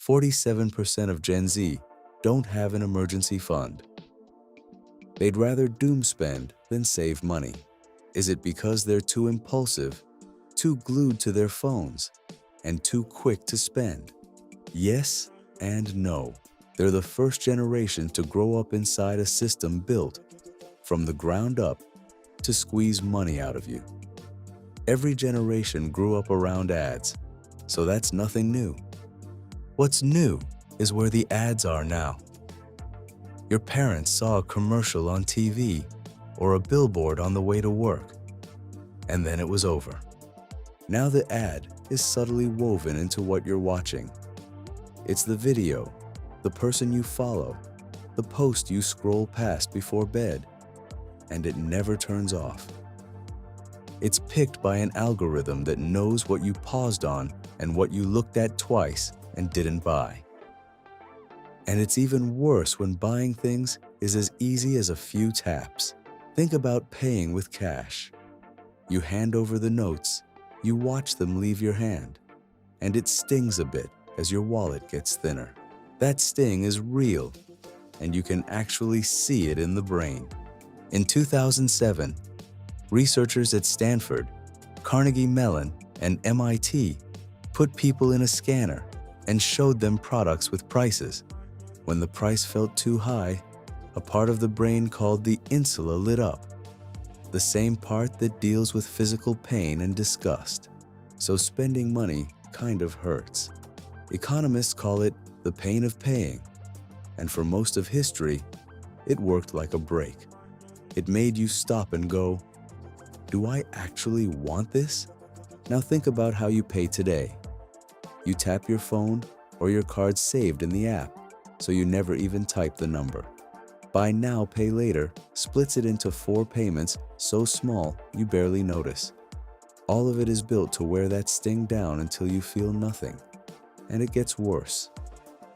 47% of Gen Z don't have an emergency fund. They'd rather doom spend than save money. Is it because they're too impulsive, too glued to their phones, and too quick to spend? Yes and no. They're the first generation to grow up inside a system built from the ground up to squeeze money out of you. Every generation grew up around ads, so that's nothing new. What's new is where the ads are now. Your parents saw a commercial on TV or a billboard on the way to work, and then it was over. Now the ad is subtly woven into what you're watching. It's the video, the person you follow, the post you scroll past before bed, and it never turns off. It's picked by an algorithm that knows what you paused on and what you looked at twice and didn't buy. And it's even worse when buying things is as easy as a few taps. Think about paying with cash. You hand over the notes, you watch them leave your hand, and it stings a bit as your wallet gets thinner. That sting is real, and you can actually see it in the brain. In 2007, researchers at Stanford, Carnegie Mellon, and MIT put people in a scanner and showed them products with prices. When the price felt too high, a part of the brain called the insula lit up, the same part that deals with physical pain and disgust. So spending money kind of hurts. Economists call it the pain of paying, and for most of history, it worked like a brake. It made you stop and go, do I actually want this? Now think about how you pay today. You tap your phone or your card's saved in the app, so you never even type the number. Buy now, pay later splits it into 4 payments so small you barely notice. All of it is built to wear that sting down until you feel nothing. And it gets worse.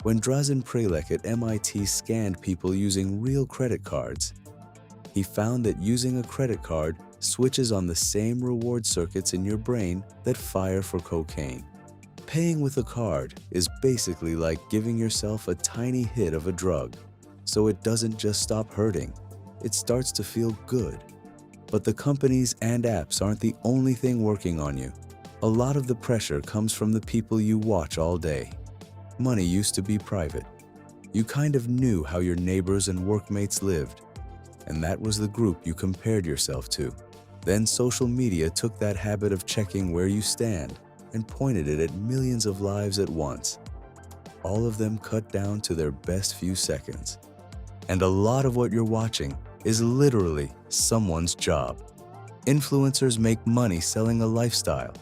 When Drazen Prelek at MIT scanned people using real credit cards, he found that using a credit card switches on the same reward circuits in your brain that fire for cocaine. Paying with a card is basically like giving yourself a tiny hit of a drug, so it doesn't just stop hurting, it starts to feel good. But the companies and apps aren't the only thing working on you. A lot of the pressure comes from the people you watch all day. Money used to be private. You kind of knew how your neighbors and workmates lived, and that was the group you compared yourself to. Then social media took that habit of checking where you stand and pointed it at millions of lives at once. All of them cut down to their best few seconds. And a lot of what you're watching is literally someone's job. Influencers make money selling a lifestyle.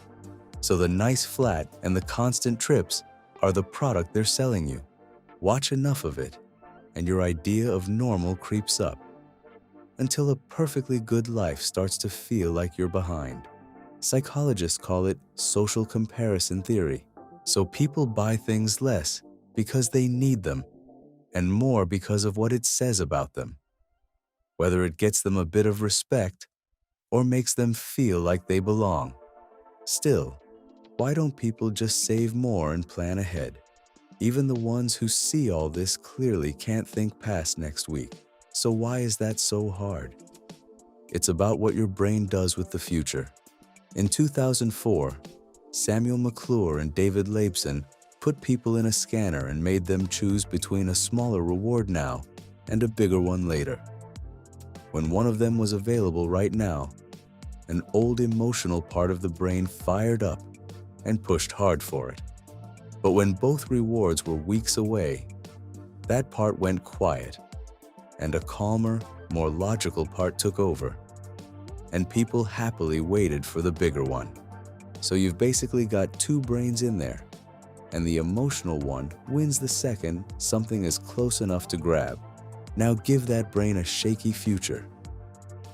So the nice flat and the constant trips are the product they're selling you. Watch enough of it, and your idea of normal creeps up, until a perfectly good life starts to feel like you're behind. Psychologists call it social comparison theory. So people buy things less because they need them, and more because of what it says about them. Whether it gets them a bit of respect or makes them feel like they belong. Still, why don't people just save more and plan ahead? Even the ones who see all this clearly can't think past next week. So why is that so hard? It's about what your brain does with the future. In 2004, Samuel McClure and David Laibson put people in a scanner and made them choose between a smaller reward now and a bigger one later. When one of them was available right now, an old emotional part of the brain fired up and pushed hard for it. But when both rewards were weeks away, that part went quiet, and a calmer, more logical part took over, and people happily waited for the bigger one. So you've basically got 2 brains in there, and the emotional one wins the second something is close enough to grab. Now give that brain a shaky future.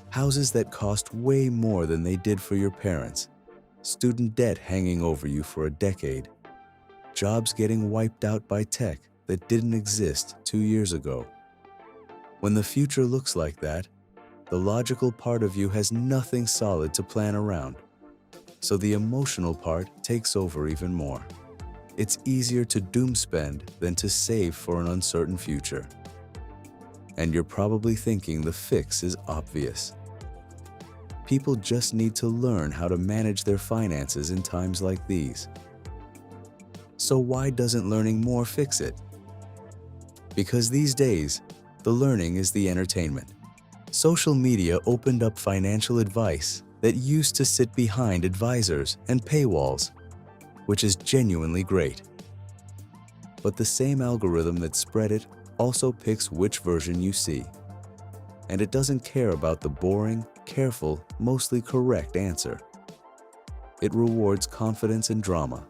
Houses that cost way more than they did for your parents, student debt hanging over you for a decade, jobs getting wiped out by tech that didn't exist 2 years ago. When the future looks like that, the logical part of you has nothing solid to plan around, so the emotional part takes over even more. It's easier to doom spend than to save for an uncertain future. And you're probably thinking the fix is obvious. People just need to learn how to manage their finances in times like these. So why doesn't learning more fix it? Because these days, the learning is the entertainment. Social media opened up financial advice that used to sit behind advisors and paywalls, which is genuinely great. But the same algorithm that spread it also picks which version you see. And it doesn't care about the boring, careful, mostly correct answer. It rewards confidence and drama.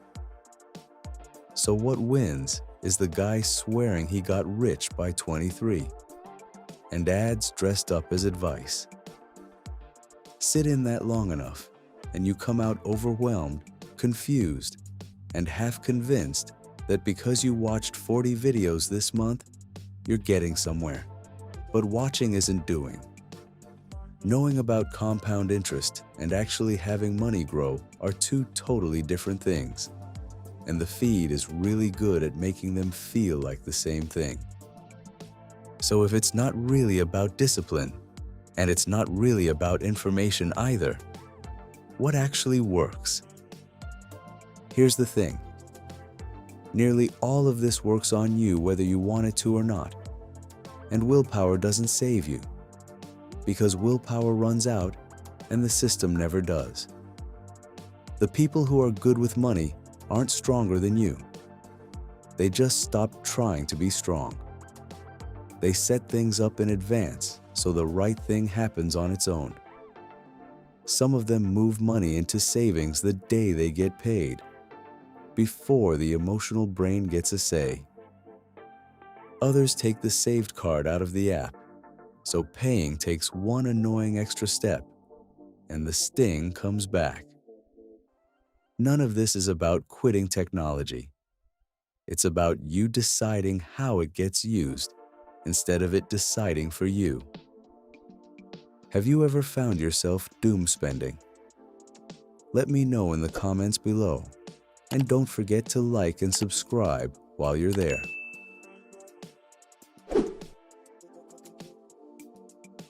So what wins is the guy swearing he got rich by 23, and ads dressed up as advice. Sit in that long enough, and you come out overwhelmed, confused, and half convinced that because you watched 40 videos this month, you're getting somewhere. But watching isn't doing. Knowing about compound interest and actually having money grow are two totally different things. And the feed is really good at making them feel like the same thing. So if it's not really about discipline, and it's not really about information either, what actually works? Here's the thing. Nearly all of this works on you whether you want it to or not. And willpower doesn't save you, because willpower runs out and the system never does. The people who are good with money aren't stronger than you. They just stopped trying to be strong. They set things up in advance so the right thing happens on its own. Some of them move money into savings the day they get paid, before the emotional brain gets a say. Others take the saved card out of the app, so paying takes one annoying extra step, and the sting comes back. None of this is about quitting technology. It's about you deciding how it gets used instead of it deciding for you. Have you ever found yourself doom spending? Let me know in the comments below, and don't forget to like and subscribe while you're there.